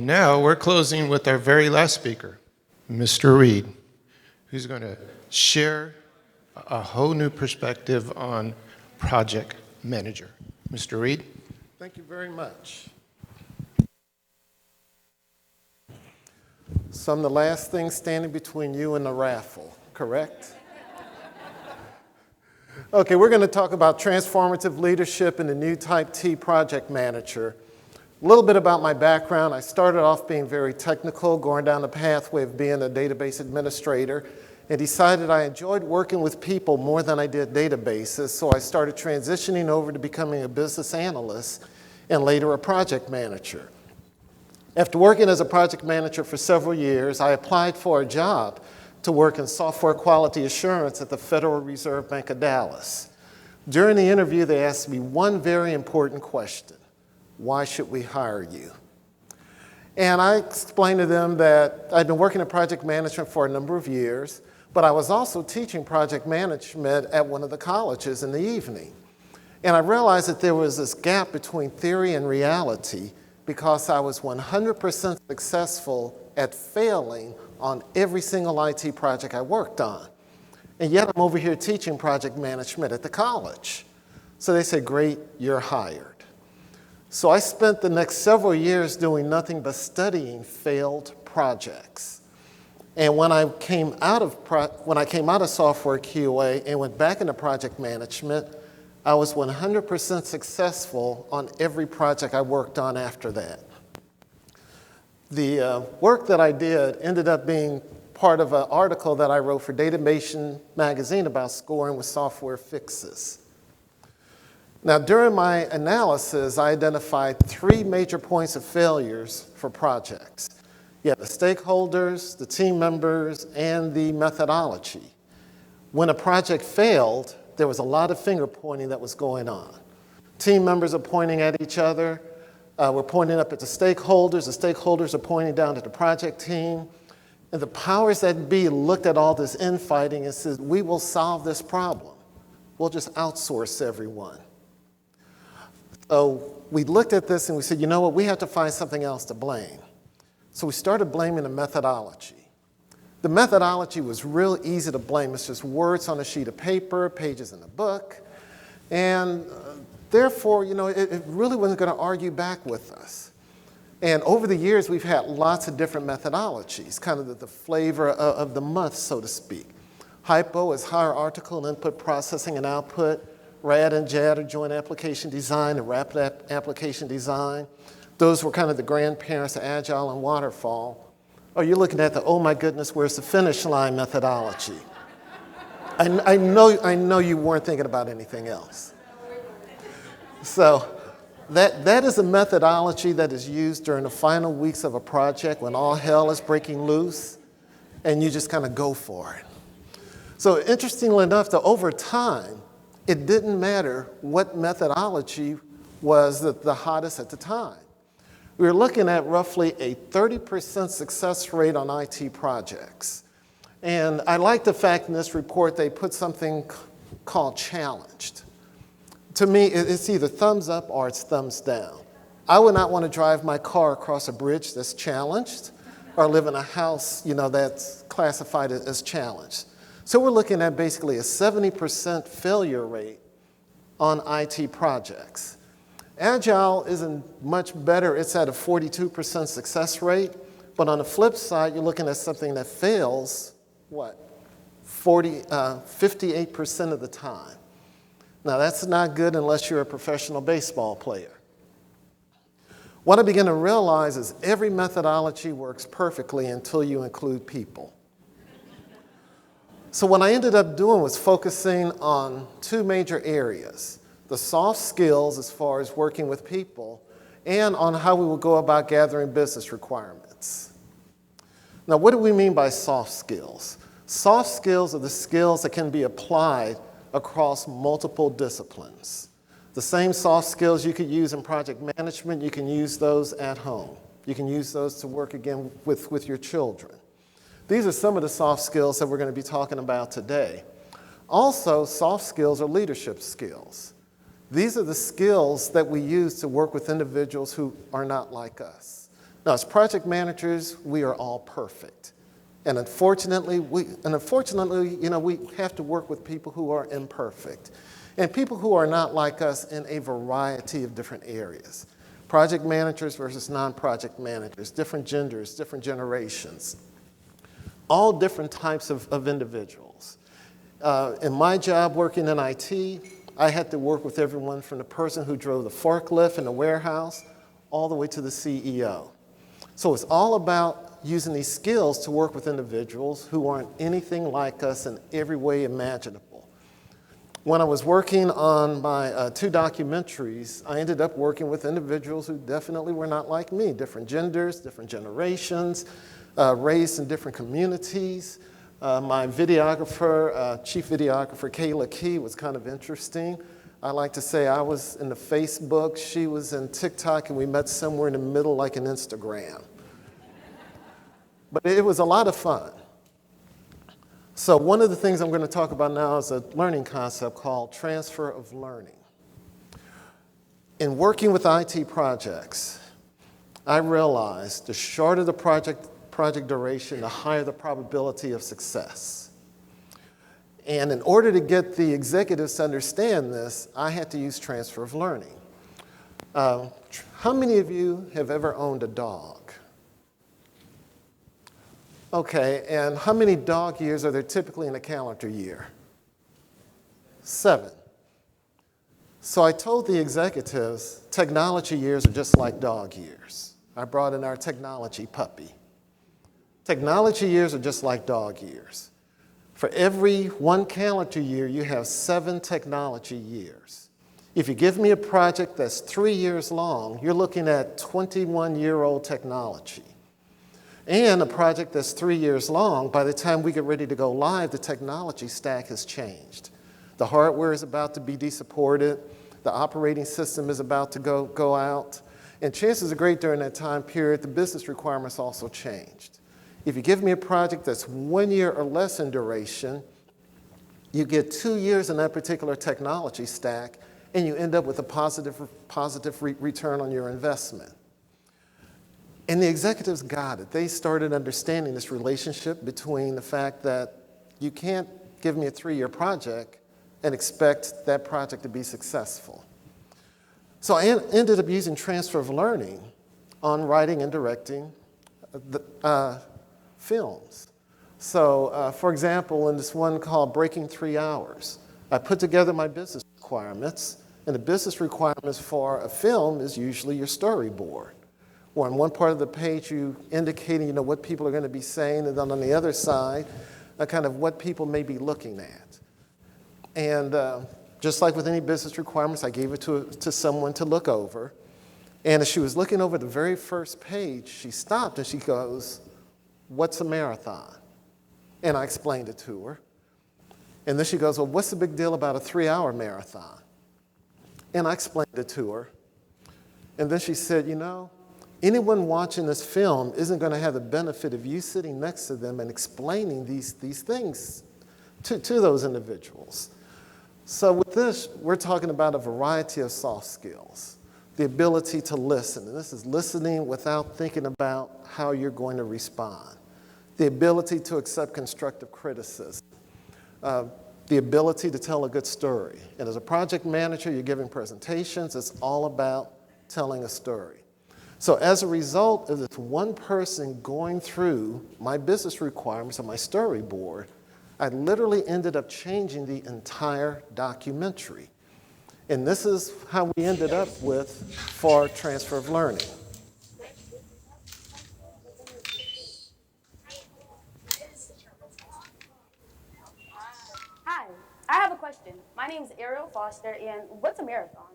Now we're closing with our very last speaker, Mr. Reed, who's going to share a whole new perspective on project manager. Mr. Reed? Thank you very much. So I'm the last thing standing between you and the raffle, correct? Okay, we're going to talk about transformative leadership and the new Type T project manager. A little bit about my background. I started off being very technical, going down the pathway of being a database administrator, and decided I enjoyed working with people more than I did databases, so I started transitioning over to becoming a business analyst and later a project manager. After working as a project manager for several years, I applied for a job to work in software quality assurance at the Federal Reserve Bank of Dallas. During the interview, they asked me one very important question: why should we hire you? And I explained to them that I'd been working in project management for a number of years, but I was also teaching project management at one of the colleges in the evening. And I realized that there was this gap between theory and reality because I was 100% successful at failing on every single IT project I worked on. And yet I'm over here teaching project management at the college. So they said, great, you're hired. So I spent the next several years doing nothing but studying failed projects. And when I came out of software QA and went back into project management, I was 100% successful on every project I worked on after that. The work that I did ended up being part of an article that I wrote for Database magazine about scoring with software fixes. Now, during my analysis, I identified 3 major points of failures for projects. You have the stakeholders, the team members, and the methodology. When a project failed, there was a lot of finger pointing that was going on. Team members are pointing at each other. We're pointing up at the stakeholders. The stakeholders are pointing down at the project team. And the powers that be looked at all this infighting and said, we will solve this problem. We'll just outsource everyone. So we looked at this and we said, you know what, we have to find something else to blame. So we started blaming the methodology. The methodology was real easy to blame. It's just words on a sheet of paper, pages in a book. And therefore, you know, it really wasn't going to argue back with us. And over the years, we've had lots of different methodologies, kind of the flavor of the month, so to speak. HYPO is hierarchical input processing and output. RAD and JAD are joint application design and rapid application design. Those were kind of the grandparents of Agile and Waterfall. Or you're looking at the, oh my goodness, where's the finish line methodology? I know you weren't thinking about anything else. So that is a methodology that is used during the final weeks of a project when all hell is breaking loose and you just kind of go for it. So interestingly enough, that over time, it didn't matter what methodology was the hottest at the time. We were looking at roughly a 30% success rate on IT projects. And I like the fact in this report they put something called challenged. To me, it's either thumbs up or it's thumbs down. I would not want to drive my car across a bridge that's challenged or live in a house, you know, that's classified as challenged. So we're looking at basically a 70% failure rate on IT projects. Agile isn't much better. It's at a 42% success rate. But on the flip side, you're looking at something that fails, what, 58% of the time. Now, that's not good unless you're a professional baseball player. What I begin to realize is every methodology works perfectly until you include people. So what I ended up doing was focusing on 2 major areas: the soft skills as far as working with people, and on how we will go about gathering business requirements. Now, what do we mean by soft skills? Soft skills are the skills that can be applied across multiple disciplines. The same soft skills you could use in project management, you can use those at home. You can use those to work again with your children. These are some of the soft skills that we're going to be talking about today. Also, soft skills are leadership skills. These are the skills that we use to work with individuals who are not like us. Now, as project managers, we are all perfect. And unfortunately, we have to work with people who are imperfect and people who are not like us in a variety of different areas. Project managers versus non-project managers, different genders, different generations, all different types of individuals. In my job working in IT, I had to work with everyone from the person who drove the forklift in the warehouse all the way to the CEO. So it's all about using these skills to work with individuals who aren't anything like us in every way imaginable. When I was working on my 2 documentaries, I ended up working with individuals who definitely were not like me, different genders, different generations, raised in different communities. My videographer, chief videographer, Kayla Key, was kind of interesting. I like to say I was in the Facebook, she was in TikTok, and we met somewhere in the middle like an Instagram. But it was a lot of fun. So one of the things I'm going to talk about now is a learning concept called transfer of learning. In working with IT projects, I realized the shorter the project duration, the higher the probability of success. And in order to get the executives to understand this, I had to use transfer of learning. How many of you have ever owned a dog? Okay, and how many dog years are there typically in a calendar year? 7. So I told the executives, technology years are just like dog years. I brought in our technology puppy. Technology years are just like dog years. For every 1 calendar year, you have 7 technology years. If you give me a project that's 3 years long, you're looking at 21-year-old technology. And a project that's 3 years long, by the time we get ready to go live, the technology stack has changed. The hardware is about to be desupported. The operating system is about to go out. And chances are great during that time period, the business requirements also changed. If you give me a project that's 1 year or less in duration, you get 2 years in that particular technology stack, and you end up with a positive return on your investment. And the executives got it. They started understanding this relationship between the fact that you can't give me a 3-year project and expect that project to be successful. So I ended up using transfer of learning on writing and directing films. So, for example, in this one called Breaking 3 Hours, I put together my business requirements, and the business requirements for a film is usually your storyboard. Or on one part of the page, you indicating, what people are going to be saying, and then on the other side, kind of what people may be looking at. And just like with any business requirements, I gave it to someone to look over. And as she was looking over the very first page, she stopped and she goes, "What's a marathon?" And I explained it to her. And then she goes, "Well, what's the big deal about a 3-hour marathon?" And I explained it to her. And then she said, anyone watching this film isn't going to have the benefit of you sitting next to them and explaining these things to those individuals. So with this, we're talking about a variety of soft skills. The ability to listen, and this is listening without thinking about how you're going to respond. The ability to accept constructive criticism. The ability to tell a good story. And as a project manager, you're giving presentations. It's all about telling a story. So as a result of this one person going through my business requirements and my storyboard, I literally ended up changing the entire documentary. And this is how we ended up with for transfer of learning. Hi, I have a question. My name is Ariel Foster, and what's a marathon?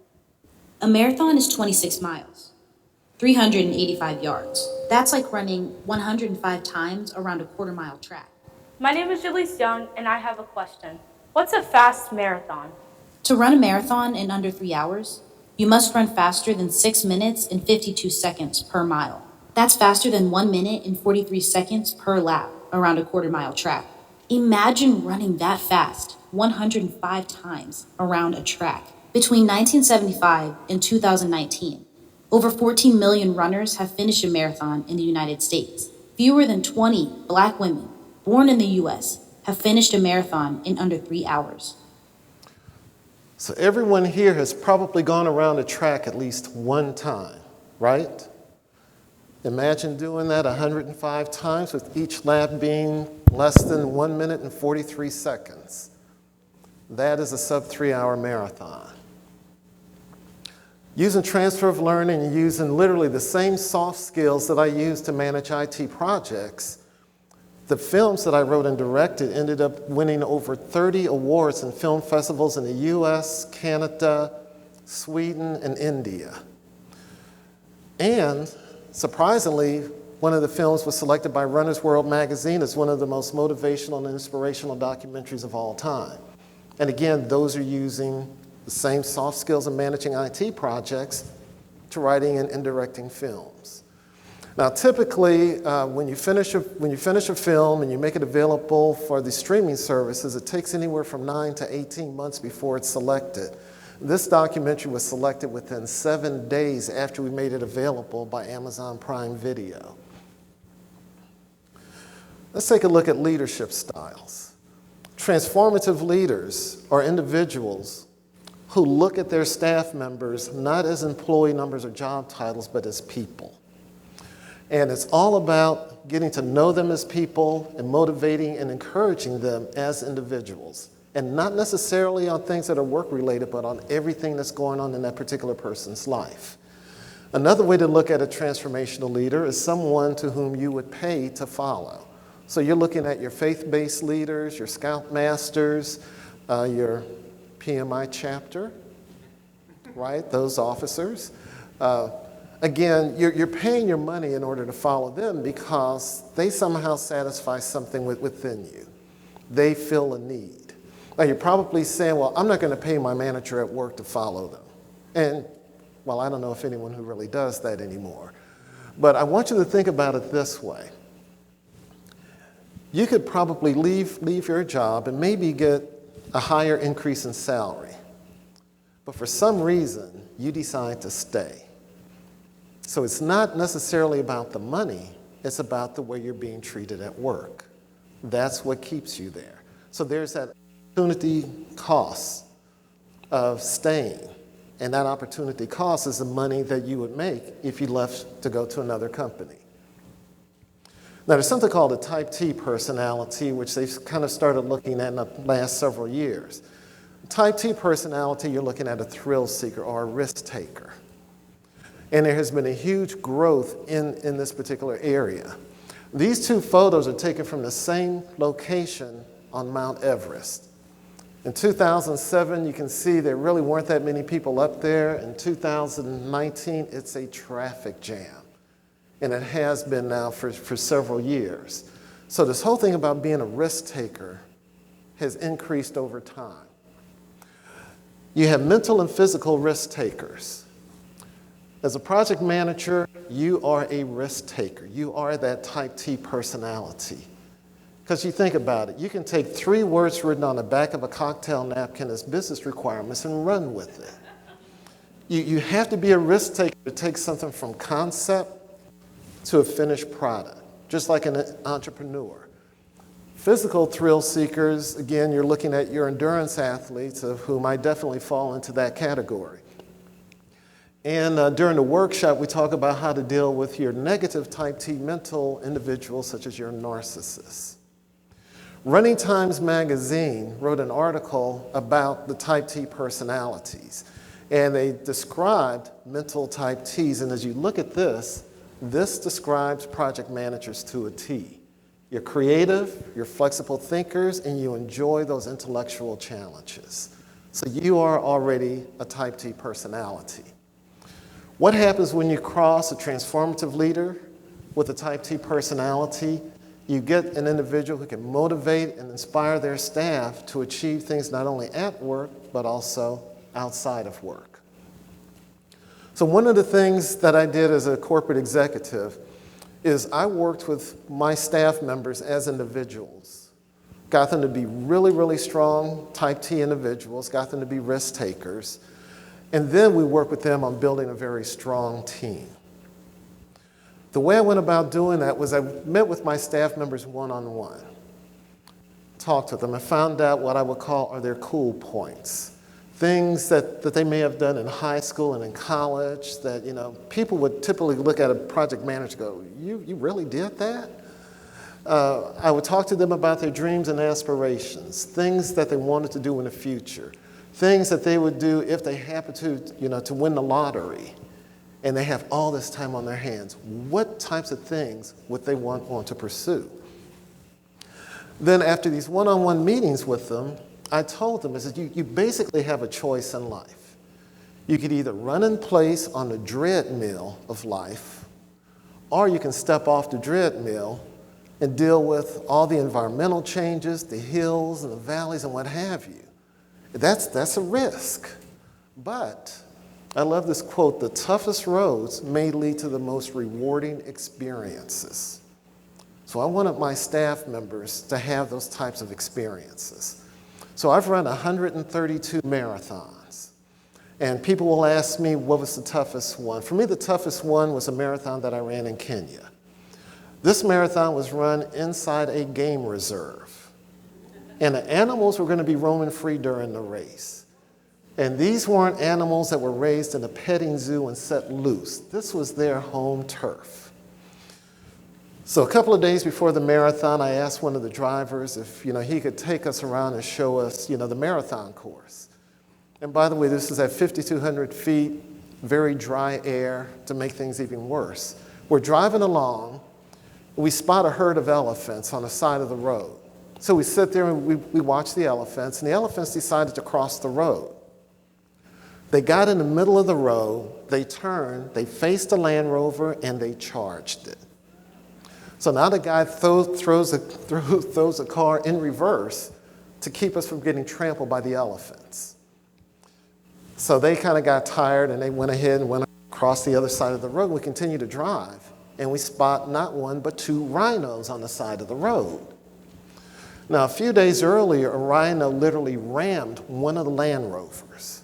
A marathon is 26 miles, 385 yards. That's like running 105 times around a quarter-mile track. My name is Julisse Young, and I have a question. What's a fast marathon? To run a marathon in under 3 hours, you must run faster than 6 minutes and 52 seconds per mile. That's faster than 1 minute and 43 seconds per lap around a quarter-mile track. Imagine running that fast 105 times around a track. Between 1975 and 2019, Over 14 million runners have finished a marathon in the United States. Fewer than 20 Black women born in the US have finished a marathon in under 3 hours. So everyone here has probably gone around a track at least one time, right? Imagine doing that 105 times with each lap being less than 1 minute and 43 seconds. That is a sub-3-hour marathon. Using transfer of learning and using literally the same soft skills that I use to manage IT projects, the films that I wrote and directed ended up winning over 30 awards in film festivals in the US, Canada, Sweden, and India. And surprisingly, one of the films was selected by Runner's World magazine as one of the most motivational and inspirational documentaries of all time. And again, those are using the same soft skills in managing IT projects to writing and directing films. Now, typically, when you finish a film and you make it available for the streaming services, it takes anywhere from 9 to 18 months before it's selected. This documentary was selected within 7 days after we made it available by Amazon Prime Video. Let's take a look at leadership styles. Transformative leaders are individuals who look at their staff members not as employee numbers or job titles, but as people. And it's all about getting to know them as people and motivating and encouraging them as individuals. And not necessarily on things that are work-related, but on everything that's going on in that particular person's life. Another way to look at a transformational leader is someone to whom you would pay to follow. So you're looking at your faith-based leaders, your scoutmasters, your PMI chapter, right? Those officers. Again, you're paying your money in order to follow them because they somehow satisfy something within you. They fill a need. Now, you're probably saying, well, I'm not going to pay my manager at work to follow them. And, well, I don't know if anyone who really does that anymore. But I want you to think about it this way. You could probably leave your job and maybe get a higher increase in salary. But for some reason, you decide to stay. So it's not necessarily about the money, it's about the way you're being treated at work. That's what keeps you there. So there's that opportunity cost of staying. And that opportunity cost is the money that you would make if you left to go to another company. Now, there's something called a type T personality, which they've kind of started looking at in the last several years. Type T personality, you're looking at a thrill seeker or a risk taker. And there has been a huge growth in this particular area. These two photos are taken from the same location on Mount Everest. In 2007, you can see there really weren't that many people up there. In 2019, it's a traffic jam. And it has been now for several years. So this whole thing about being a risk taker has increased over time. You have mental and physical risk takers. As a project manager, you are a risk taker. You are that type T personality. Because you think about it, you can take 3 words written on the back of a cocktail napkin as business requirements and run with it. You have to be a risk taker to take something from concept to a finished product, just like an entrepreneur. Physical thrill seekers, again, you're looking at your endurance athletes, of whom I definitely fall into that category. And during the workshop, we talk about how to deal with your negative type T mental individuals, such as your narcissists. Running Times magazine wrote an article about the type T personalities, and they described mental type Ts. And as you look at this describes project managers to a T. You're creative, you're flexible thinkers, and you enjoy those intellectual challenges. So you are already a type T personality. What happens when you cross a transformative leader with a type T personality? You get an individual who can motivate and inspire their staff to achieve things not only at work, but also outside of work. So one of the things that I did as a corporate executive is I worked with my staff members as individuals, got them to be really, really strong type T individuals, got them to be risk takers, And then we work with them on building a very strong team. The way I went about doing that was I met with my staff members one-on-one, talked to them, and found out what I would call are their cool points. Things that they may have done in high school and in college that, people would typically look at a project manager and go, you really did that? I would talk to them about their dreams and aspirations, things that they wanted to do in the future, things that they would do if they happened to win the lottery and they have all this time on their hands. What types of things would they want to pursue? Then after these one-on-one meetings with them, I told them, I said, you basically have a choice in life. You could either run in place on the treadmill of life, or you can step off the treadmill and deal with all the environmental changes, the hills and the valleys and what have you. That's a risk. But I love this quote, the toughest roads may lead to the most rewarding experiences. So I wanted my staff members to have those types of experiences. So I've run 132 marathons. And people will ask me, what was the toughest one? For me, the toughest one was a marathon that I ran in Kenya. This marathon was run inside a game reserve. And the animals were going to be roaming free during the race. And these weren't animals that were raised in a petting zoo and set loose. This was their home turf. So a couple of days before the marathon, I asked one of the drivers if he could take us around and show us the marathon course. And by the way, this is at 5,200 feet, very dry air to make things even worse. We're driving along. We spot a herd of elephants on the side of the road. So we sit there and we watch the elephants, and the elephants decided to cross the road. They got in the middle of the road, they turned, they faced the Land Rover, and they charged it. So now the guy throws a car in reverse to keep us from getting trampled by the elephants. So they kind of got tired, and they went ahead and went across the other side of the road. We continued to drive, and we spot not one but two rhinos on the side of the road. Now, a few days earlier, a rhino literally rammed one of the Land Rovers.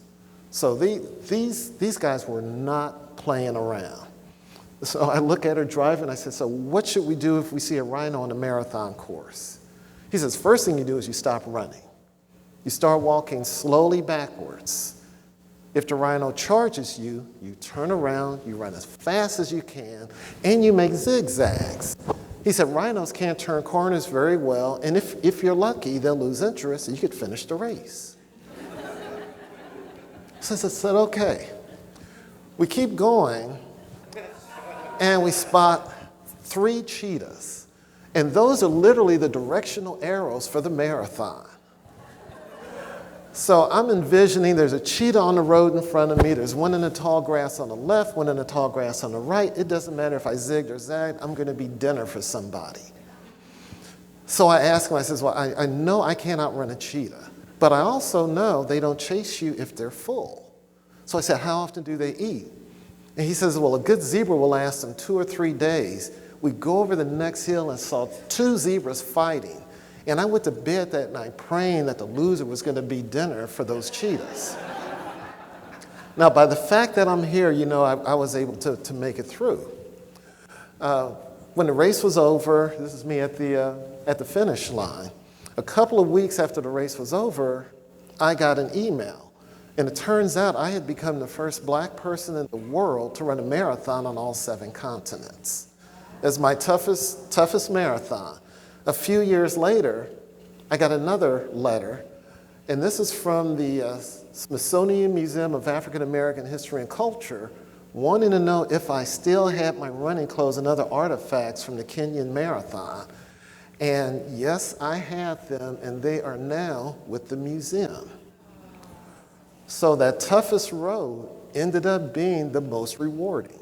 So these guys were not playing around. So I look at her driving, and I said, so what should we do if we see a rhino on a marathon course? He says, first thing you do is you stop running. You start walking slowly backwards. If the rhino charges you, you turn around, you run as fast as you can, and you make zigzags. He said, rhinos can't turn corners very well, and if you're lucky, they'll lose interest, and you could finish the race. So I said, okay. We keep going, and we spot 3 cheetahs. And those are literally the directional arrows for the marathon. So I'm envisioning there's a cheetah on the road in front of me. There's one in the tall grass on the left, one in the tall grass on the right. It doesn't matter if I zigged or zagged. I'm going to be dinner for somebody. So I asked him, I says, well, I know I can't outrun a cheetah, but I also know they don't chase you if they're full. So I said, how often do they eat? And he says, well, a good zebra will last them 2 or 3 days. We go over the next hill and saw 2 zebras fighting. And I went to bed that night praying that the loser was going to be dinner for those cheetahs. Now, by the fact that I'm here, I was able to make it through. When the race was over, this is me at the finish line. A couple of weeks after the race was over, I got an email. And it turns out I had become the first black person in the world to run a marathon on all 7 continents. It was my toughest marathon. A few years later, I got another letter, and this is from the Smithsonian Museum of African American History and Culture, wanting to know if I still had my running clothes and other artifacts from the Kenyan Marathon. And yes, I had them, and they are now with the museum. So that toughest road ended up being the most rewarding.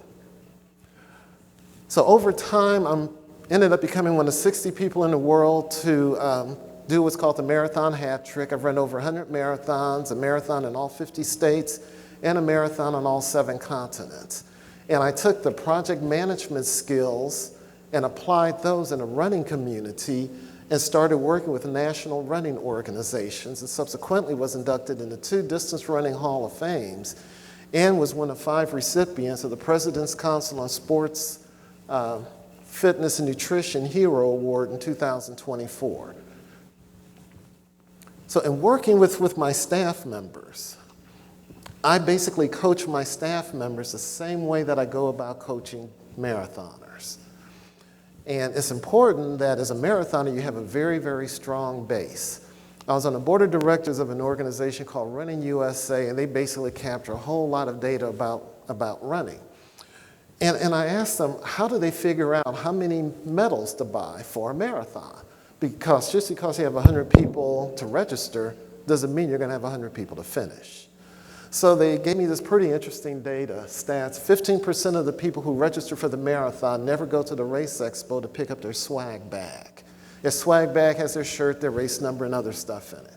So over time, I ended up becoming one of 60 people in the world to do what's called the marathon hat trick. I've run over 100 marathons, a marathon in all 50 states, and a marathon on all 7 continents. And I took the project management skills and applied those in a running community and started working with national running organizations, and subsequently was inducted into 2 Distance Running Hall of Fames. and was one of 5 recipients of the President's Council on Sports, Fitness and Nutrition Hero Award in 2024. So in working with my staff members, I basically coach my staff members the same way that I go about coaching marathoners. And it's important that as a marathoner, you have a very, very strong base. I was on the board of directors of an organization called Running USA, and they basically capture a whole lot of data about running. And I asked them, how do they figure out how many medals to buy for a marathon? Because just because you have 100 people to register doesn't mean you're going to have 100 people to finish. So they gave me this pretty interesting data, stats. 15% of the people who register for the marathon never go to the race expo to pick up their swag bag. Their swag bag has their shirt, their race number, and other stuff in it.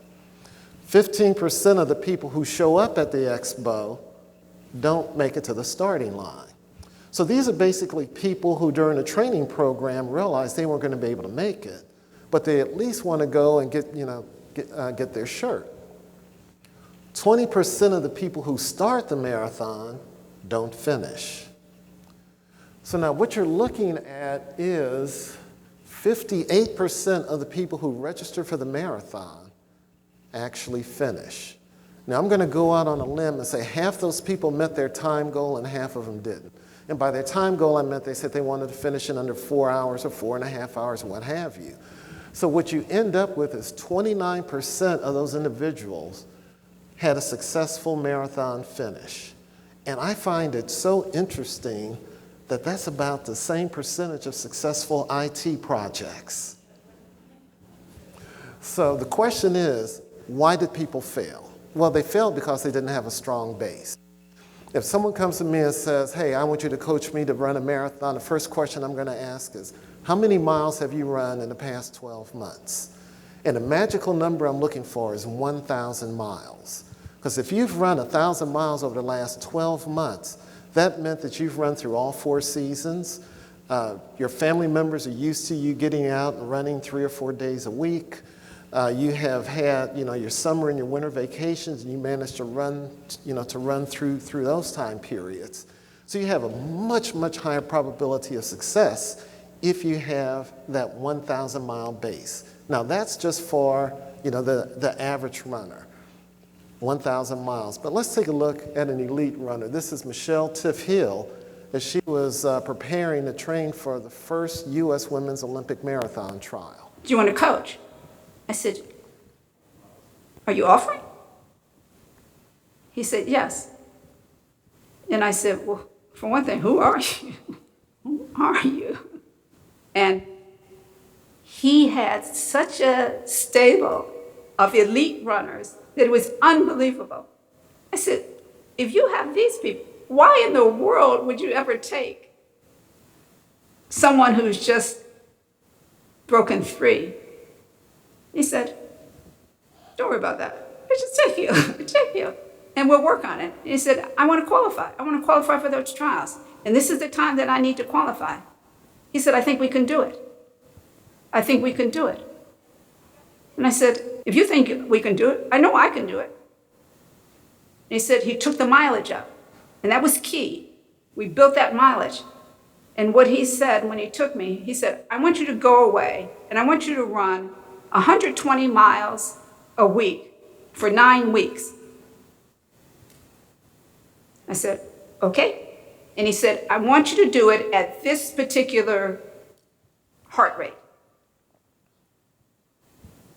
15% of the people who show up at the expo don't make it to the starting line. So these are basically people who during the training program realized they weren't going to be able to make it, but they at least want to go and get their shirt. 20% of the people who start the marathon don't finish. So now what you're looking at is 58% of the people who register for the marathon actually finish. Now I'm going to go out on a limb and say half those people met their time goal and half of them didn't. And by their time goal, I meant they said they wanted to finish in under 4 hours or 4.5 hours, what have you. So what you end up with is 29% of those individuals had a successful marathon finish. And I find it so interesting that that's about the same percentage of successful IT projects. So the question is, why did people fail? Well, they failed because they didn't have a strong base. If someone comes to me and says, hey, I want you to coach me to run a marathon, the first question I'm going to ask is, how many miles have you run in the past 12 months? And the magical number I'm looking for is 1,000 miles. Because if you've run 1,000 miles over the last 12 months, that meant that you've run through all 4 seasons. Your family members are used to you getting out and running 3 or 4 days a week. You have had, your summer and your winter vacations, and you managed to run, through those time periods. So you have a much, much higher probability of success if you have that 1,000-mile base. Now that's just for, the average runner, 1,000 miles. But let's take a look at an elite runner. This is Michelle Tiff Hill, as she was preparing to train for the first U.S. Women's Olympic Marathon trial. Do you want to coach? I said, are you offering? He said, yes. And I said, well, for one thing, who are you? Who are you? And he had such a stable of elite runners that it was unbelievable. I said, if you have these people, why in the world would you ever take someone who's just broken free? He said, don't worry about that. I just take you, and we'll work on it. He said, I want to qualify. I want to qualify for those trials. And this is the time that I need to qualify. He said, I think we can do it. I think we can do it. And I said, if you think we can do it, I know I can do it. And he said he took the mileage up, and that was key. We built that mileage. And what he said when he took me, he said, I want you to go away, and I want you to run 120 miles a week for 9 weeks. I said, okay. And he said, I want you to do it at this particular heart rate.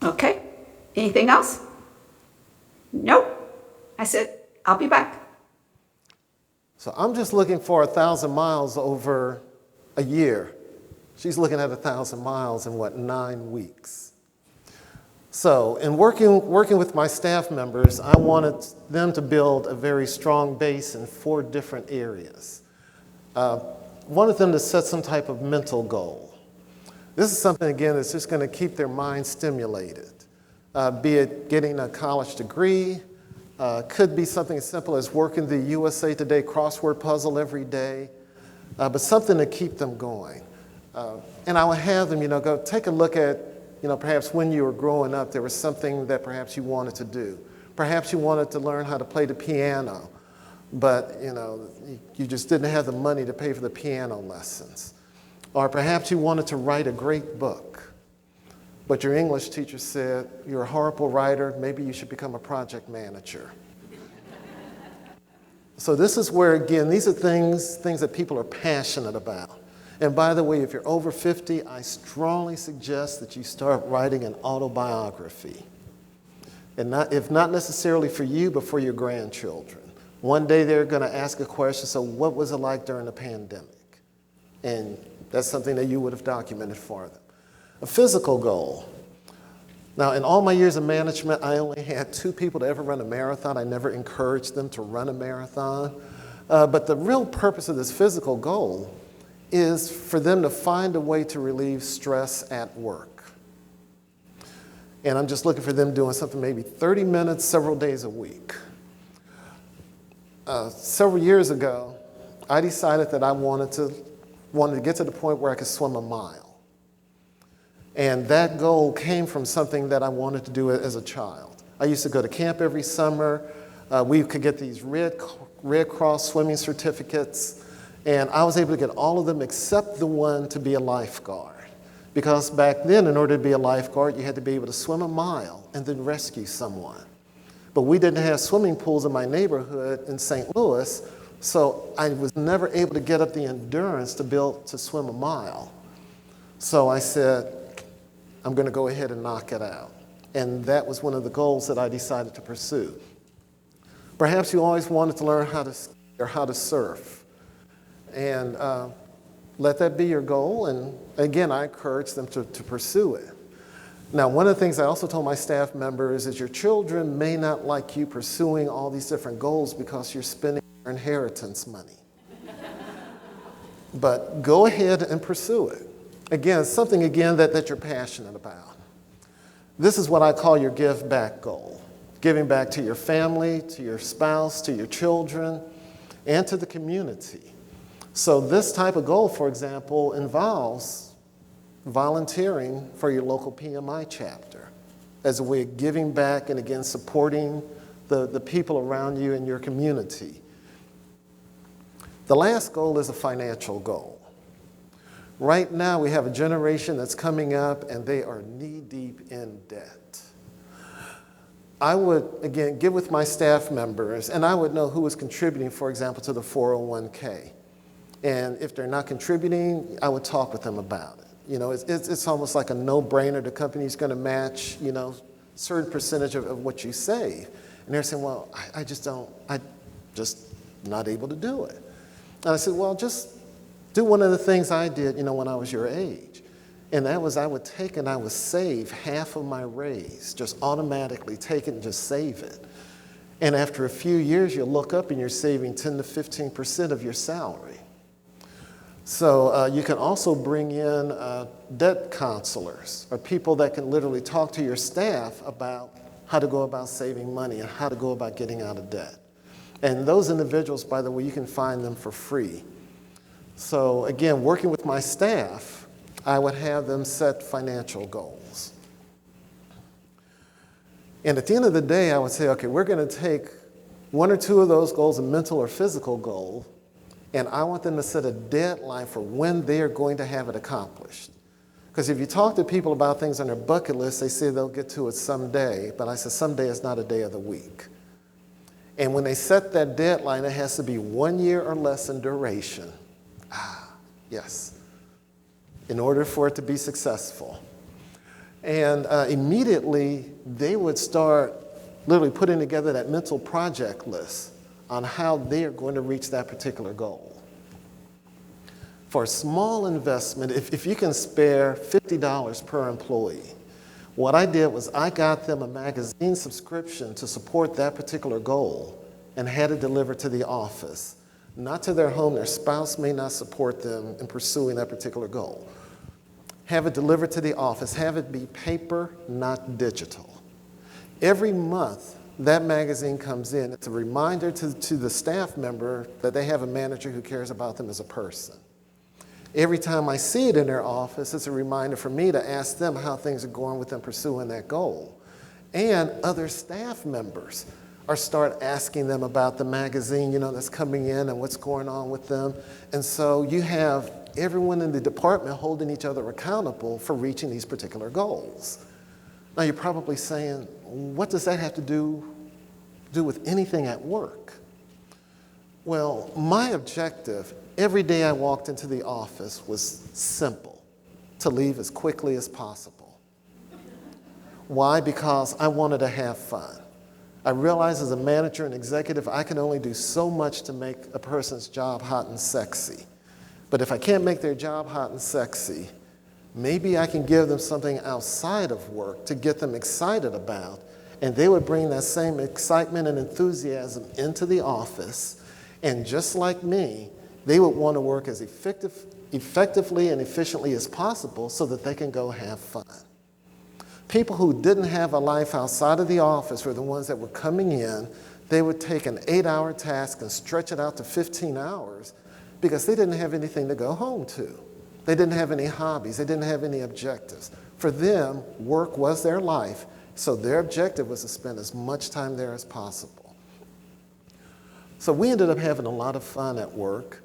Okay. Anything else? Nope. I said, I'll be back. So I'm just looking for 1,000 miles over a year. She's looking at 1,000 miles in 9 weeks. So in working with my staff members, I wanted them to build a very strong base in 4 different areas. Wanted them to set some type of mental goal. This is something, again, that's just going to keep their mind stimulated, be it getting a college degree, could be something as simple as working the USA Today crossword puzzle every day, but something to keep them going. And I would have them, go take a look at, perhaps when you were growing up, there was something that perhaps you wanted to do. Perhaps you wanted to learn how to play the piano. but you just didn't have the money to pay for the piano lessons. Or perhaps you wanted to write a great book, but your English teacher said, you're a horrible writer, maybe you should become a project manager. So this is where, again, these are things that people are passionate about. And by the way, if you're over 50, I strongly suggest that you start writing an autobiography. And if not necessarily for you, but for your grandchildren. One day they're going to ask a question, so what was it like during the pandemic? And that's something that you would have documented for them. A physical goal. Now, in all my years of management, I only had 2 people to ever run a marathon. I never encouraged them to run a marathon. But the real purpose of this physical goal is for them to find a way to relieve stress at work. And I'm just looking for them doing something maybe 30 minutes, several days a week. Several years ago, I decided that I wanted to get to the point where I could swim a mile. And that goal came from something that I wanted to do as a child. I used to go to camp every summer. We could get these Red Cross swimming certificates. And I was able to get all of them except the one to be a lifeguard. Because back then, in order to be a lifeguard, you had to be able to swim a mile and then rescue someone. But we didn't have swimming pools in my neighborhood in St. Louis, so I was never able to get up the endurance to swim a mile. So I said, I'm going to go ahead and knock it out. And that was one of the goals that I decided to pursue. Perhaps you always wanted to learn how to ski or how to surf. And let that be your goal. And again, I encourage them to pursue it. Now, one of the things I also told my staff members is your children may not like you pursuing all these different goals because you're spending your inheritance money. But go ahead and pursue it. Again, something that you're passionate about. This is what I call your give back goal. Giving back to your family, to your spouse, to your children, and to the community. So this type of goal, for example, involves volunteering for your local PMI chapter as a way of giving back and, again, supporting the people around you in your community. The last goal is a financial goal. Right now, we have a generation that's coming up, and they are knee-deep in debt. I would, again, get with my staff members, and I would know who was contributing, for example, to the 401k. And if they're not contributing, I would talk with them about it. It's almost like a no-brainer. The company's going to match, a certain percentage of what you save. And they're saying, well, I'm just not able to do it. And I said, well, just do one of the things I did, when I was your age. And that was I would take and I would save half of my raise, just automatically take it and just save it. And after a few years, you'll look up and you're saving 10 to 15% of your salary. So you can also bring in debt counselors or people that can literally talk to your staff about how to go about saving money and how to go about getting out of debt. And those individuals, by the way, you can find them for free. So again, working with my staff, I would have them set financial goals. And at the end of the day, I would say, okay, we're going to take 1 or 2 of those goals, a mental or physical goal, and I want them to set a deadline for when they are going to have it accomplished. Because if you talk to people about things on their bucket list, they say they'll get to it someday, but I said someday is not a day of the week. And when they set that deadline, it has to be 1 year or less in duration. Yes. In order for it to be successful. And immediately, they would start literally putting together that mental project list on how they are going to reach that particular goal. For a small investment, if you can spare $50 per employee, what I did was I got them a magazine subscription to support that particular goal and had it delivered to the office, not to their home. Their spouse may not support them in pursuing that particular goal. Have it delivered to the office. Have it be paper, not digital. Every month, that magazine comes in. It's a reminder to the staff member that they have a manager who cares about them as a person. Every time I see it in their office, it's a reminder for me to ask them how things are going with them pursuing that goal. And other staff members or start asking them about the magazine, that's coming in and what's going on with them. And so you have everyone in the department holding each other accountable for reaching these particular goals. Now you're probably saying, what does that have to do with anything at work? Well, my objective every day I walked into the office was simple: to leave as quickly as possible. Why? Because I wanted to have fun. I realized as a manager and executive, I can only do so much to make a person's job hot and sexy. But if I can't make their job hot and sexy, maybe I can give them something outside of work to get them excited about, and they would bring that same excitement and enthusiasm into the office, and just like me, they would want to work as effectively and efficiently as possible so that they can go have fun. People who didn't have a life outside of the office were the ones that were coming in. They would take an 8-hour task and stretch it out to 15 hours because they didn't have anything to go home to. They didn't have any hobbies. They didn't have any objectives. For them, work was their life, so their objective was to spend as much time there as possible. So we ended up having a lot of fun at work.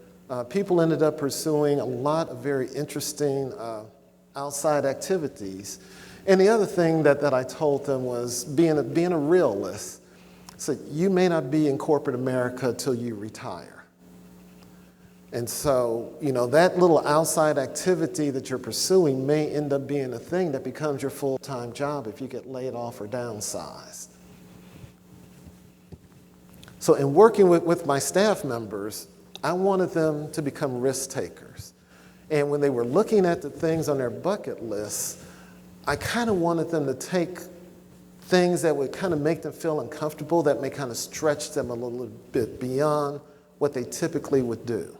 People ended up pursuing a lot of very interesting outside activities. And the other thing that I told them was being a realist. So you may not be in corporate America until you retire. And so, that little outside activity that you're pursuing may end up being a thing that becomes your full-time job if you get laid off or downsized. So in working with my staff members, I wanted them to become risk takers. And when they were looking at the things on their bucket list, I kind of wanted them to take things that would kind of make them feel uncomfortable, that may kind of stretch them a little bit beyond what they typically would do.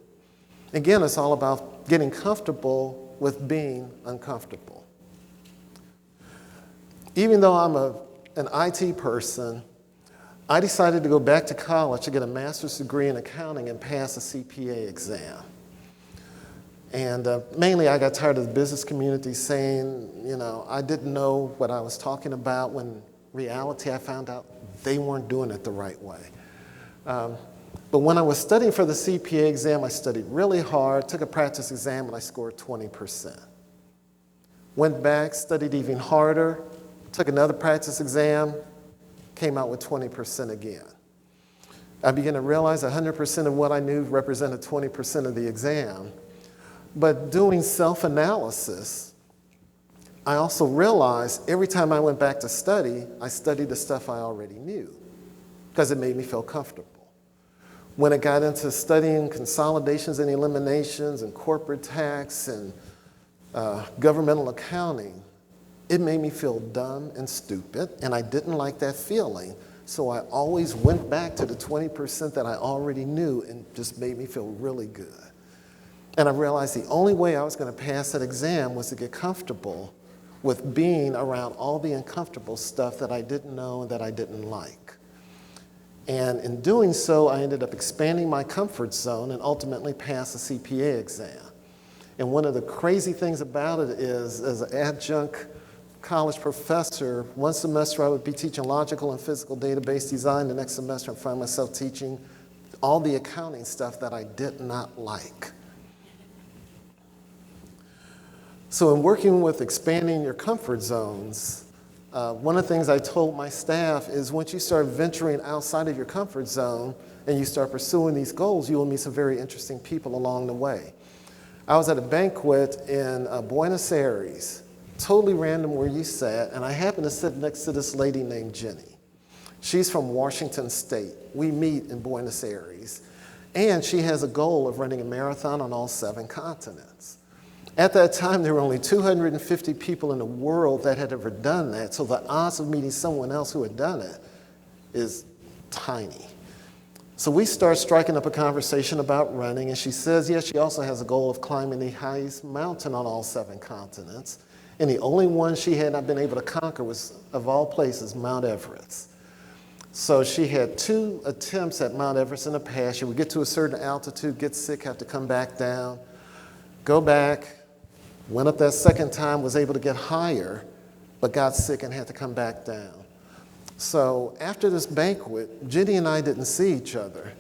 Again, it's all about getting comfortable with being uncomfortable. Even though I'm an IT person, I decided to go back to college to get a master's degree in accounting and pass a CPA exam. And mainly I got tired of the business community saying, I didn't know what I was talking about, when in reality I found out they weren't doing it the right way. But when I was studying for the CPA exam, I studied really hard, took a practice exam, and I scored 20%. Went back, studied even harder, took another practice exam, came out with 20% again. I began to realize 100% of what I knew represented 20% of the exam. But doing self-analysis, I also realized every time I went back to study, I studied the stuff I already knew because it made me feel comfortable. When it got into studying consolidations and eliminations and corporate tax and governmental accounting, it made me feel dumb and stupid, and I didn't like that feeling. So I always went back to the 20% that I already knew, and just made me feel really good. And I realized the only way I was going to pass that exam was to get comfortable with being around all the uncomfortable stuff that I didn't know and that I didn't like. And in doing so, I ended up expanding my comfort zone and ultimately passed the CPA exam. And one of the crazy things about it is, as an adjunct college professor, one semester I would be teaching logical and physical database design. The next semester I find myself teaching all the accounting stuff that I did not like. So in working with expanding your comfort zones, one of the things I told my staff is once you start venturing outside of your comfort zone and you start pursuing these goals, you will meet some very interesting people along the way. I was at a banquet in Buenos Aires, totally random where you sat, and I happened to sit next to this lady named Jenny. She's from Washington State. We meet in Buenos Aires, and she has a goal of running a marathon on all 7 continents. At that time, there were only 250 people in the world that had ever done that, so the odds of meeting someone else who had done it is tiny. So we start striking up a conversation about running, and she says, yes, she also has a goal of climbing the highest mountain on all 7 continents, and the only one she had not been able to conquer was, of all places, Mount Everest. So she had 2 attempts at Mount Everest in the past. She would get to a certain altitude, get sick, have to come back down, go back, went up that second time, was able to get higher, but got sick and had to come back down. So after this banquet, Jenny and I didn't see each other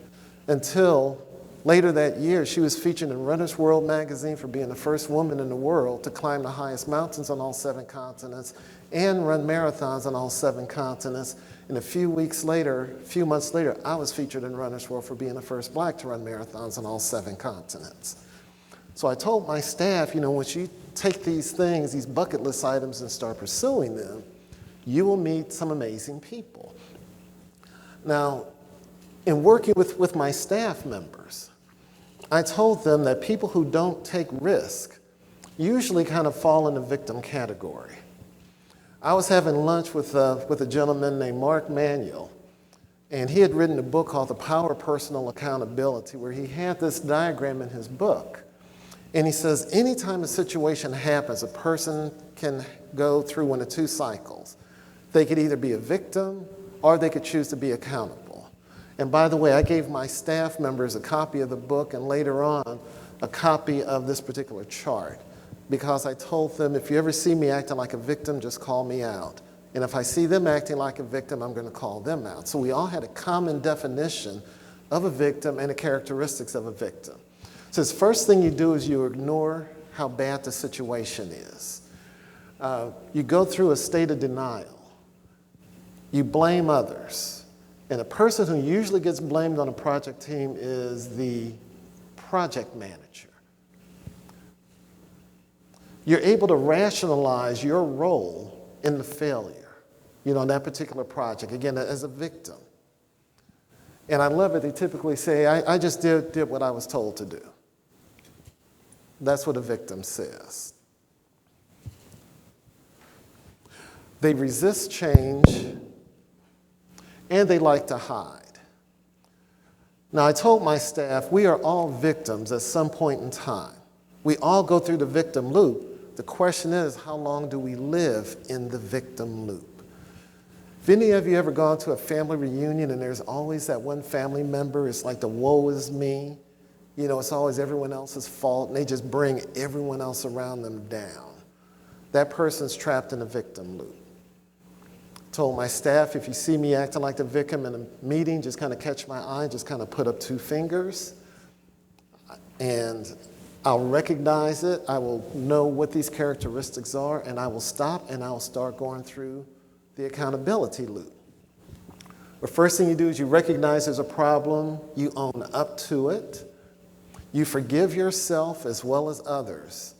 until later that year. She was featured in Runner's World magazine for being the first woman in the world to climb the highest mountains on all 7 continents and run marathons on all 7 continents. And a few months later, I was featured in Runner's World for being the first black to run marathons on all 7 continents. So I told my staff, once you take these things, these bucket list items, and start pursuing them, you will meet some amazing people. Now, in working with my staff members, I told them that people who don't take risk usually kind of fall in the victim category. I was having lunch with a gentleman named Mark Manuel, and he had written a book called The Power of Personal Accountability, where he had this diagram in his book. And he says, anytime a situation happens, a person can go through one of 2 cycles. They could either be a victim or they could choose to be accountable. And by the way, I gave my staff members a copy of the book and later on a copy of this particular chart, because I told them, if you ever see me acting like a victim, just call me out. And if I see them acting like a victim, I'm going to call them out. So we all had a common definition of a victim and the characteristics of a victim. So the first thing you do is you ignore how bad the situation is. You go through a state of denial. You blame others. And a person who usually gets blamed on a project team is the project manager. You're able to rationalize your role in the failure, in that particular project, again, as a victim. And I love it. They typically say, I just did what I was told to do. That's what a victim says. They resist change, and they like to hide. Now, I told my staff, we are all victims at some point in time. We all go through the victim loop. The question is, how long do we live in the victim loop? If any of you ever gone to a family reunion and there's always that one family member, it's like the woe is me, it's always everyone else's fault, and they just bring everyone else around them down. That person's trapped in a victim loop. Told my staff, if you see me acting like the victim in a meeting, just kind of catch my eye, just kind of put up 2 fingers, and I'll recognize it. I will know what these characteristics are, and I will stop, and I'll start going through the accountability loop. The first thing you do is you recognize there's a problem, you own up to it, you forgive yourself as well as others.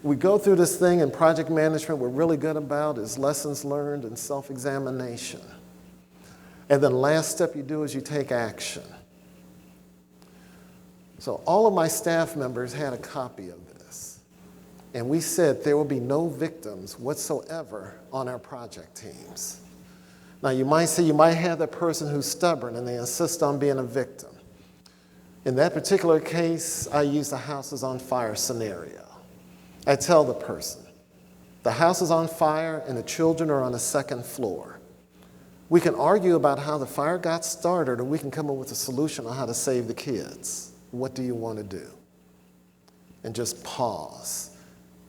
We go through this thing in project management we're really good about is lessons learned and self-examination. And then last step you do is you take action. So all of my staff members had a copy of this. And we said there will be no victims whatsoever on our project teams. Now you might say you might have that person who's stubborn and they insist on being a victim. In that particular case, I use the house is on fire scenario. I tell the person, the house is on fire and the children are on the 2nd floor. We can argue about how the fire got started, or we can come up with a solution on how to save the kids. What do you want to do? And just pause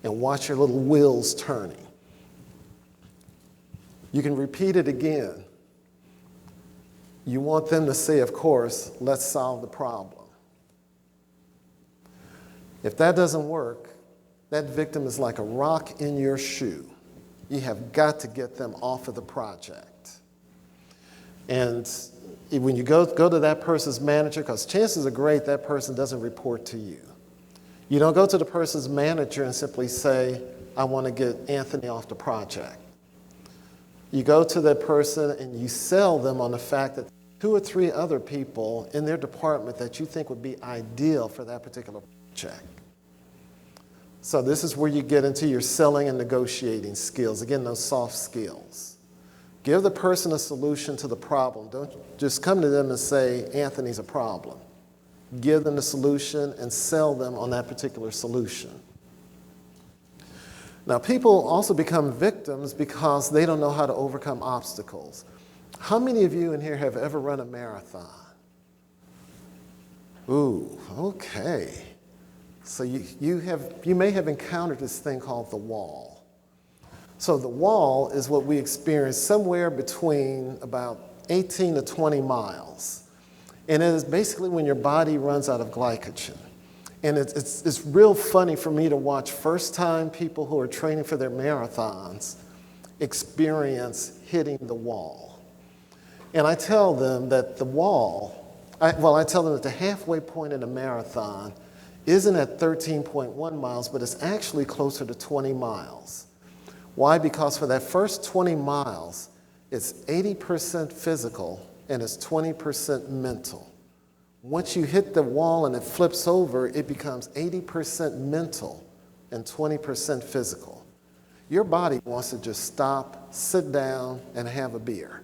and watch your little wheels turning. You can repeat it again. You want them to say, of course, let's solve the problem. If that doesn't work, that victim is like a rock in your shoe. You have got to get them off of the project. And when you go to that person's manager, because chances are great that person doesn't report to you. You don't go to the person's manager and simply say, I want to get Anthony off the project. You go to that person and you sell them on the fact that 2 or 3 other people in their department that you think would be ideal for that particular project. So this is where you get into your selling and negotiating skills. Again, those soft skills. Give the person a solution to the problem. Don't just come to them and say, Anthony's a problem. Give them the solution and sell them on that particular solution. Now, people also become victims because they don't know how to overcome obstacles. How many of you in here have ever run a marathon? Ooh, okay. So you may have encountered this thing called the wall. So the wall is what we experience somewhere between about 18 to 20 miles. And it is basically when your body runs out of glycogen. And it's real funny for me to watch first-time people who are training for their marathons experience hitting the wall. And I tell them that the wall, I tell them that the halfway point in a marathon isn't at 13.1 miles, but it's actually closer to 20 miles. Why? Because for that first 20 miles, it's 80% physical and it's 20% mental. Once you hit the wall and it flips over, it becomes 80% mental and 20% physical. Your body wants to just stop, sit down, and have a beer.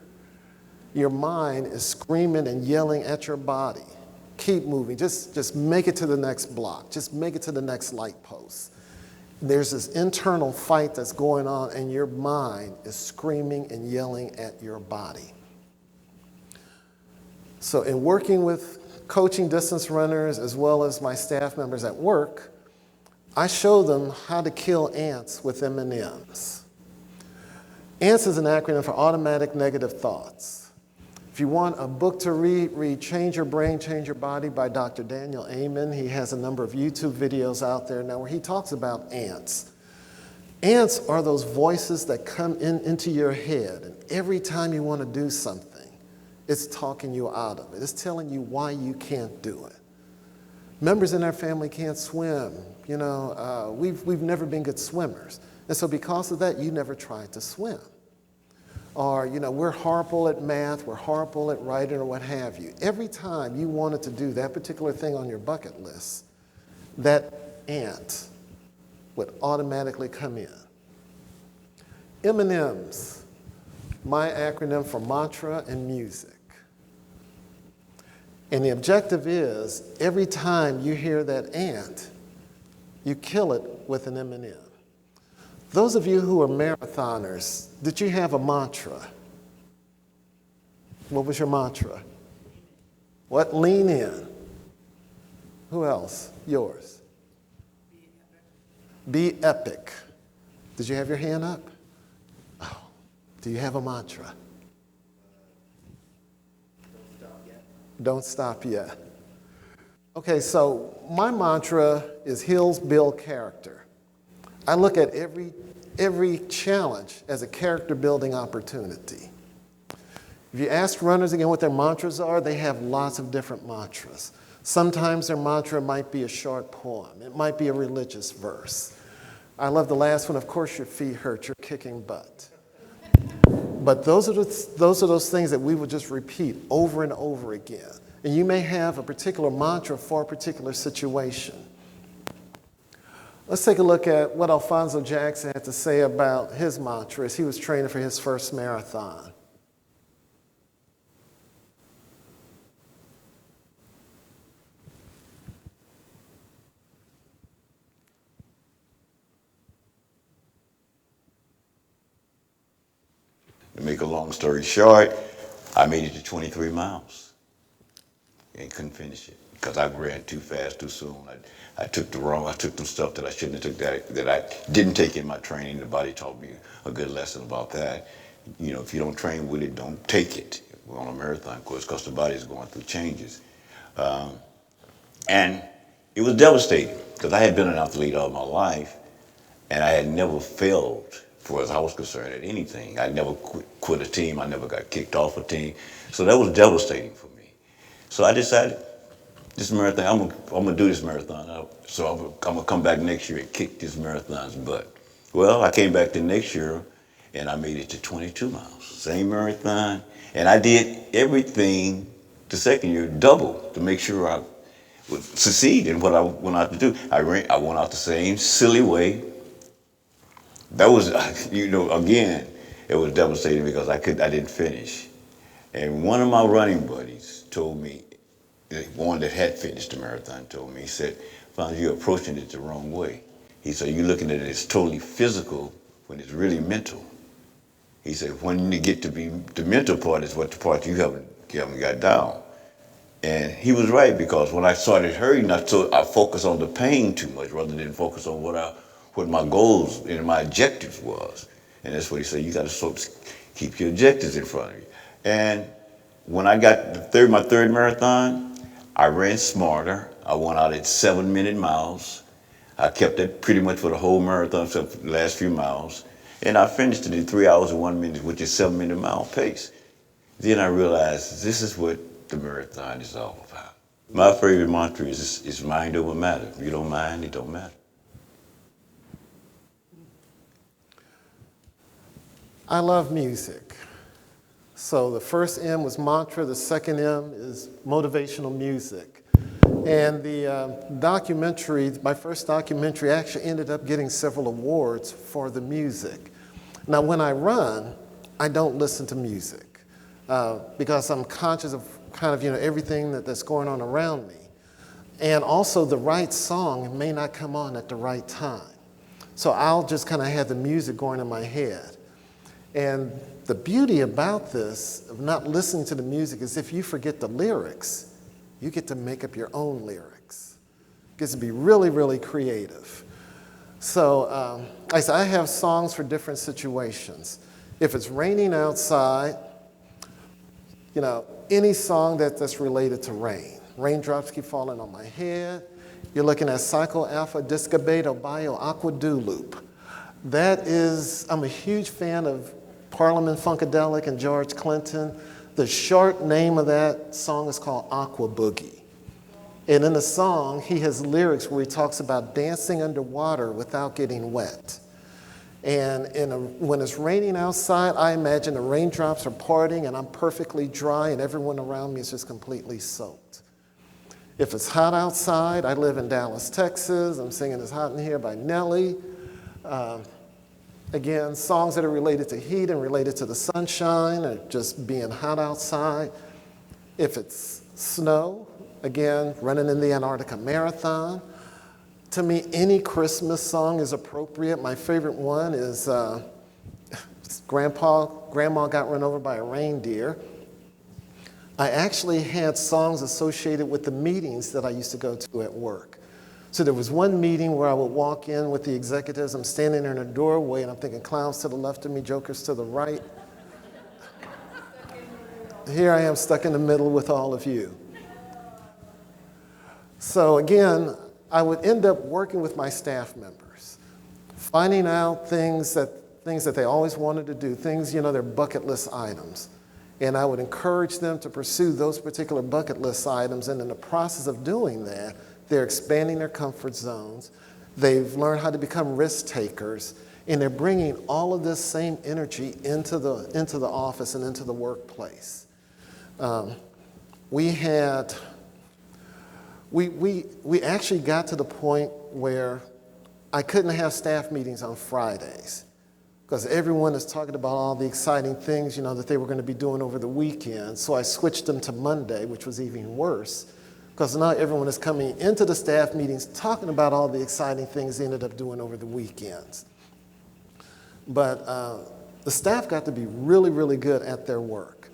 Your mind is screaming and yelling at your body. Keep moving, just make it to the next block, just make it to the next light post. There's this internal fight that's going on, and your mind is screaming and yelling at your body. So in working with coaching distance runners as well as my staff members at work, I show them how to kill ants with M&Ms. ANTS is an acronym for automatic negative thoughts. If you want a book to read Change Your Brain, Change Your Body by Dr. Daniel Amen. He has a number of YouTube videos out there now where he talks about ants. Ants are those voices that come into your head, and every time you want to do something, it's talking you out of it. It's telling you why you can't do it. Members in our family can't swim. We've never been good swimmers. And so because of that, you never tried to swim. Or, we're horrible at math, we're horrible at writing, or what have you. Every time you wanted to do that particular thing on your bucket list, that ant would automatically come in. M&Ms, my acronym for mantra and music. And the objective is, every time you hear that ant, you kill it with an M&M. Those of you who are marathoners, did you have a mantra? What was your mantra? What? Lean in. Who else? Yours. Be epic. Did you have your hand up? Oh, do you have a mantra? Don't stop yet. Okay, so my mantra is Hills Build Character. I look at every challenge as a character building opportunity. If you ask runners again what their mantras are, they have lots of different mantras. Sometimes their mantra might be a short poem. It might be a religious verse. I love the last one, of course your feet hurt, you're kicking butt. But those are those things that we will just repeat over and over again. And you may have a particular mantra for a particular situation. Let's take a look at what Alfonso Jackson had to say about his mantra as he was training for his first marathon. To make a long story short, I made it to 23 miles and couldn't finish it because I ran too fast too soon. I took some stuff that I shouldn't have took that I didn't take in my training. The body taught me a good lesson about that. If you don't train with it, don't take it. We're on a marathon course because the body is going through changes. And it was devastating because I had been an athlete all my life and I had never failed for as I was concerned at anything. I never quit a team. I never got kicked off a team. So that was devastating for me. So I decided, this marathon, I'm gonna do this marathon. So I'm gonna come back next year and kick this marathon's butt. Well, I came back the next year and I made it to 22 miles, same marathon. And I did everything the second year double to make sure I would succeed in what I went out to do. I went out the same silly way. That was, again, it was devastating because I didn't finish. And one of my running buddies told me, one that had finished the marathon told me, he said, "Fonz, you're approaching it the wrong way." He said, "You're looking at it as totally physical when it's really mental." He said, "When you get to be, the mental part is what the part you haven't got down." And he was right, because when I started hurting, I focused on the pain too much rather than focus on what my goals and my objectives was. And that's what he said, you got to keep your objectives in front of you. And when I got my third marathon, I ran smarter. I went out at 7-minute miles. I kept it pretty much for the whole marathon, except for the last few miles. And I finished it in 3 hours and 1 minute, which is 7-minute mile pace. Then I realized this is what the marathon is all about. My favorite mantra is mind over matter. If you don't mind, it don't matter. I love music. So the first M was mantra, the second M is motivational music. And the documentary, my first documentary, actually ended up getting several awards for the music. Now, when I run, I don't listen to music because I'm conscious of kind of, everything that's going on around me. And also the right song may not come on at the right time. So I'll just kind of have the music going in my head. And the beauty about this, of not listening to the music, is if you forget the lyrics, you get to make up your own lyrics. It gets to be really, really creative. So I have songs for different situations. If it's raining outside, any song that's related to rain. Raindrops keep falling on my head. You're looking at Psycho Alpha Discabedo Bio Aqua Do Loop. I'm a huge fan of Parliament Funkadelic and George Clinton. The short name of that song is called Aqua Boogie. And in the song, he has lyrics where he talks about dancing underwater without getting wet. And when it's raining outside, I imagine the raindrops are parting and I'm perfectly dry and everyone around me is just completely soaked. If it's hot outside, I live in Dallas, Texas. I'm singing It's Hot in Here by Nelly. Again, songs that are related to heat and related to the sunshine or just being hot outside. If it's snow, again, running in the Antarctica Marathon. To me, any Christmas song is appropriate. My favorite one is Grandma Got Run Over by a Reindeer. I actually had songs associated with the meetings that I used to go to at work. So there was one meeting where I would walk in with the executives. I'm standing there in a doorway, and I'm thinking clowns to the left of me, jokers to the right. Here I am stuck in the middle with all of you. So again, I would end up working with my staff members, finding out things that they always wanted to do, things, their bucket list items. And I would encourage them to pursue those particular bucket list items. And in the process of doing that, they're expanding their comfort zones. They've learned how to become risk takers. And they're bringing all of this same energy into the office and into the workplace. We actually got to the point where I couldn't have staff meetings on Fridays because everyone is talking about all the exciting things, that they were going to be doing over the weekend. So I switched them to Monday, which was even worse because now everyone is coming into the staff meetings talking about all the exciting things they ended up doing over the weekends. But the staff got to be really, really good at their work.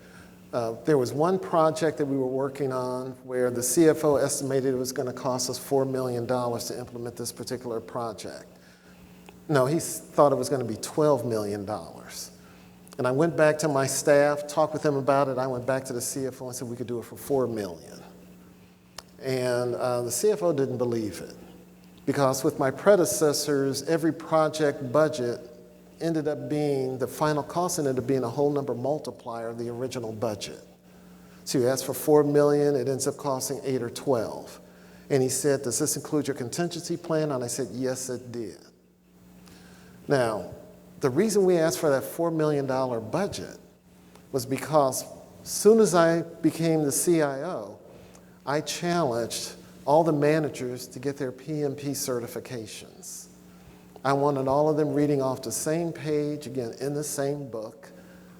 There was one project that we were working on where the CFO estimated it was going to cost us $4 million to implement this particular project. No, he thought it was going to be $12 million. And I went back to my staff, talked with them about it. I went back to the CFO and said we could do it for $4 million. And the CFO didn't believe it because with my predecessors, every project budget ended up being, the final cost ended up being a whole number multiplier of the original budget. So you ask for $4 million, it ends up costing 8 or 12. And he said, does this include your contingency plan? And I said, yes, it did. Now, the reason we asked for that $4 million budget was because as soon as I became the CIO, I challenged all the managers to get their PMP certifications. I wanted all of them reading off the same page, again, in the same book.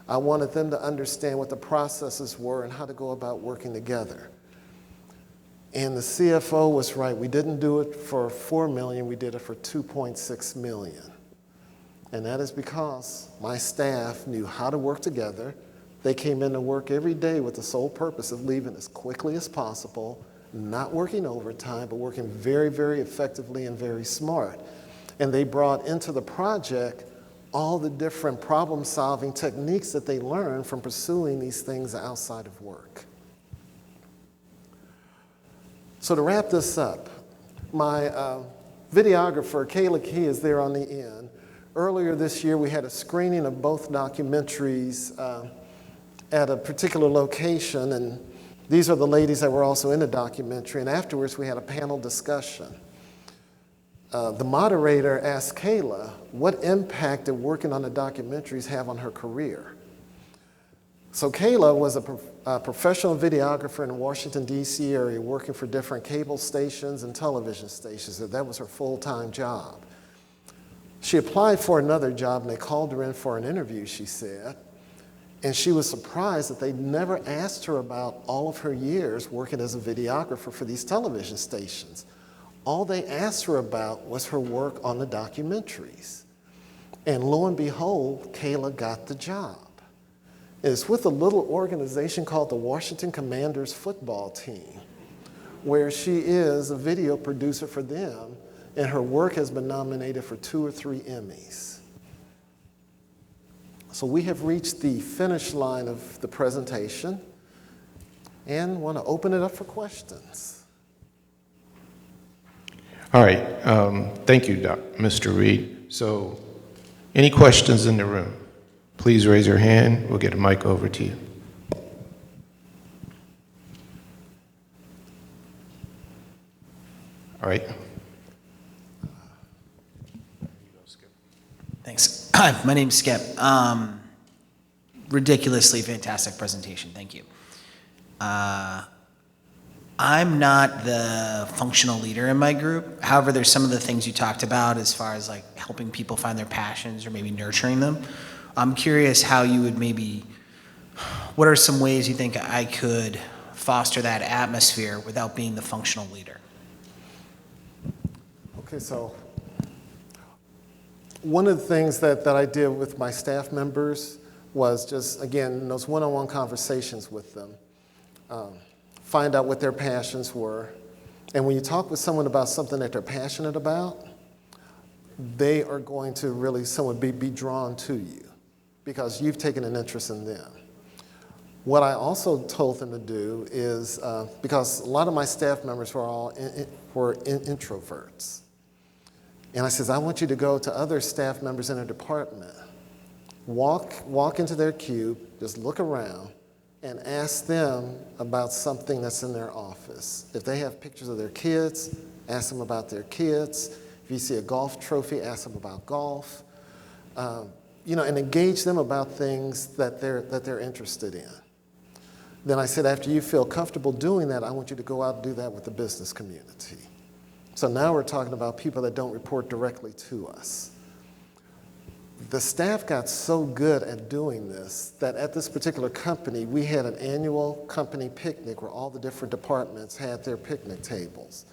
I wanted them to understand what the processes were and how to go about working together. And the CFO was right. We didn't do it for $4 million, we did it for $2.6 million. And that is because my staff knew how to work together. They came into work every day with the sole purpose of leaving as quickly as possible, not working overtime, but working very, very effectively and very smart. And they brought into the project all the different problem-solving techniques that they learn from pursuing these things outside of work. So to wrap this up, my videographer, Kayla Key, is there on the end. Earlier this year, we had a screening of both documentaries at a particular location, and these are the ladies that were also in the documentary, and afterwards we had a panel discussion. The moderator asked Kayla, what impact did working on the documentaries have on her career? So Kayla was a professional videographer in the Washington, D.C. area, working for different cable stations and television stations. That was her full-time job. She applied for another job, and they called her in for an interview, she said, and she was surprised that they never asked her about all of her years working as a videographer for these television stations. All they asked her about was her work on the documentaries. And lo and behold, Kayla got the job. It's with a little organization called the Washington Commanders football team, where she is a video producer for them, and her work has been nominated for 2 or 3 Emmys. So we have reached the finish line of the presentation and want to open it up for questions. All right, thank you, Mr. Reed. So, any questions in the room? Please raise your hand. We'll get a mic over to you. All right. Thanks. Hi, my name's Skip. Ridiculously fantastic presentation. Thank you. I'm not the functional leader in my group. However, there's some of the things you talked about as far as like helping people find their passions or maybe nurturing them. I'm curious how you would what are some ways you think I could foster that atmosphere without being the functional leader? Okay, so one of the things that I did with my staff members was just, again, those one-on-one conversations with them. Find out what their passions were. And when you talk with someone about something that they're passionate about, they are going to really somewhat be drawn to you because you've taken an interest in them. What I also told them to do is, because a lot of my staff members were introverts. And I says, I want you to go to other staff members in a department, walk into their cube, just look around, and ask them about something that's in their office. If they have pictures of their kids, ask them about their kids. If you see a golf trophy, ask them about golf. And engage them about things that they're interested in. Then I said, after you feel comfortable doing that, I want you to go out and do that with the business community. So now we're talking about people that don't report directly to us. The staff got so good at doing this that at this particular company, we had an annual company picnic where all the different departments had their picnic tables.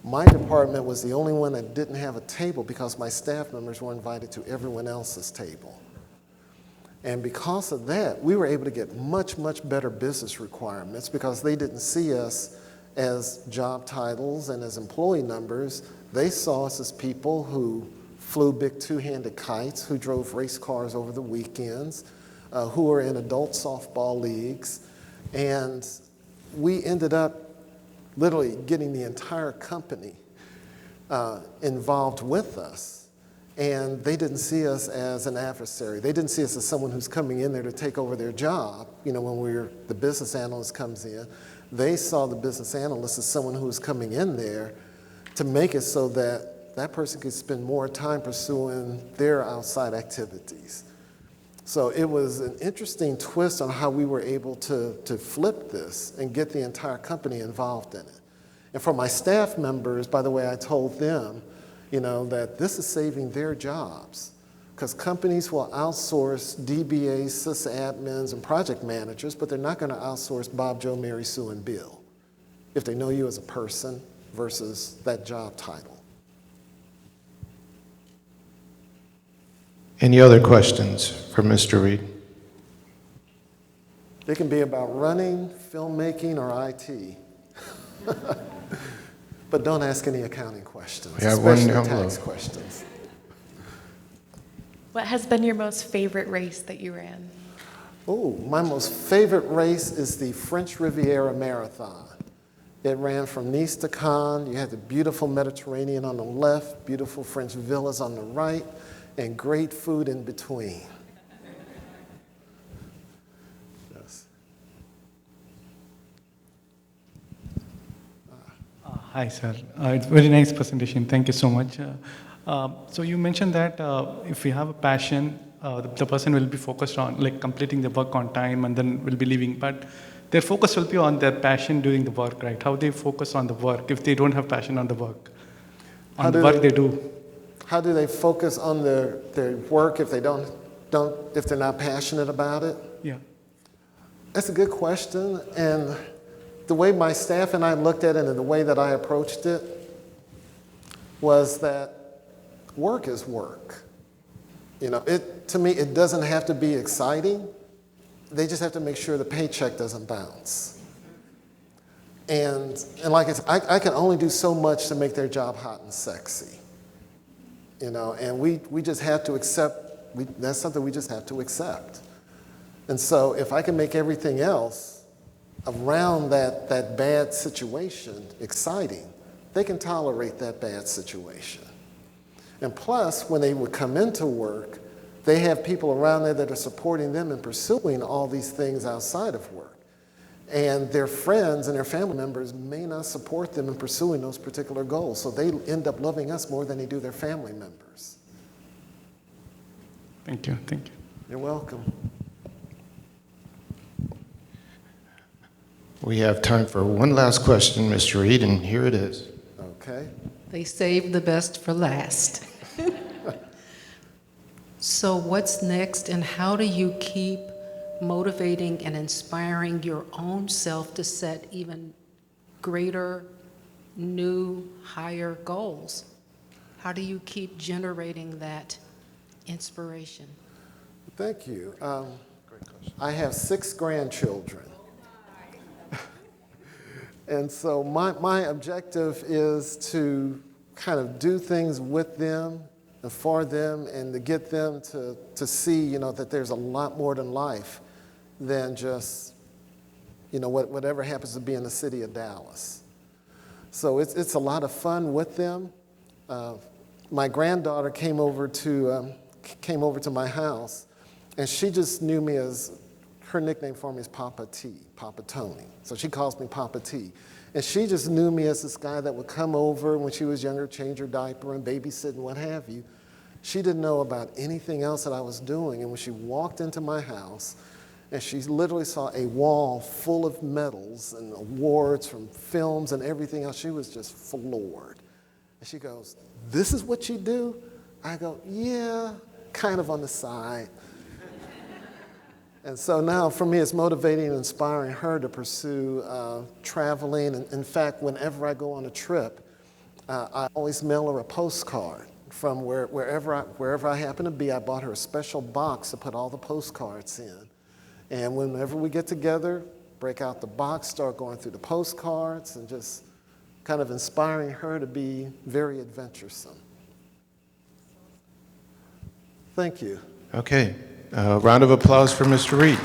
My department was the only one that didn't have a table because my staff members were invited to everyone else's table. And because of that, we were able to get much, much better business requirements because they didn't see us as job titles and as employee numbers. They saw us as people who flew big two-handed kites, who drove race cars over the weekends, who were in adult softball leagues. And we ended up literally getting the entire company involved with us. And they didn't see us as an adversary. They didn't see us as someone who's coming in there to take over their job. When the business analyst comes in, they saw the business analyst as someone who was coming in there to make it so that that person could spend more time pursuing their outside activities. So it was an interesting twist on how we were able to flip this and get the entire company involved in it. And for my staff members, by the way, I told them, that this is saving their jobs because companies will outsource DBAs, sysadmins, and project managers, but they're not going to outsource Bob, Joe, Mary, Sue, and Bill if they know you as a person versus that job title. Any other questions for Mr. Reed? They can be about running, filmmaking, or IT. But don't ask any accounting questions, We have one especially down tax below. questions. What has been your most favorite race that you ran? Oh, my most favorite race is the French Riviera Marathon. It ran from Nice to Cannes. You had the beautiful Mediterranean on the left, beautiful French villas on the right, and great food in between. Yes. Hi, sir. It's very nice presentation. Thank you so much. So you mentioned that if we have a passion, the person will be focused on like completing the work on time and then will be leaving. But their focus will be on their passion during the work, right? How they focus on the work if they don't have passion on the work, on the work they do. How do they focus on their work if they if they're not passionate about it? Yeah. That's a good question. And the way my staff and I looked at it and the way that I approached it was that work is work. You know, to me, it doesn't have to be exciting. They just have to make sure the paycheck doesn't bounce. And like I said, I can only do so much to make their job hot and sexy. You know, and we just have to accept, that's something we just have to accept. And so if I can make everything else around that bad situation exciting, they can tolerate that bad situation. And plus, when they would come into work, they have people around there that are supporting them and pursuing all these things outside of work. And their friends and their family members may not support them in pursuing those particular goals. So they end up loving us more than they do their family members. Thank you. Thank you. You're welcome. We have time for one last question, Mr. Reed, and here it is. Okay. They saved the best for last. So what's next, and how do you keep motivating and inspiring your own self to set even greater, new, higher goals? How do you keep generating that inspiration? Thank you. I have 6 grandchildren. And so my objective is to kind of do things with them and for them and to get them to see, you know, that there's a lot more than life than just, you know, whatever happens to be in the city of Dallas. So it's a lot of fun with them. My granddaughter came over to my house, and she just knew me as, her nickname for me is Papa T, Papa Tony. So she calls me Papa T. And she just knew me as this guy that would come over when she was younger, change her diaper and babysit and what have you. She didn't know about anything else that I was doing. And when she walked into my house, and she literally saw a wall full of medals and awards from films and everything else, she was just floored. And she goes, "This is what you do?" I go, "Yeah, kind of on the side." And so now for me, it's motivating and inspiring her to pursue traveling. And in fact, whenever I go on a trip, I always mail her a postcard from wherever I happen to be. I bought her a special box to put all the postcards in. And whenever we get together, break out the box, start going through the postcards, and just kind of inspiring her to be very adventuresome. Thank you. Okay. Round of applause for Mr. Reed.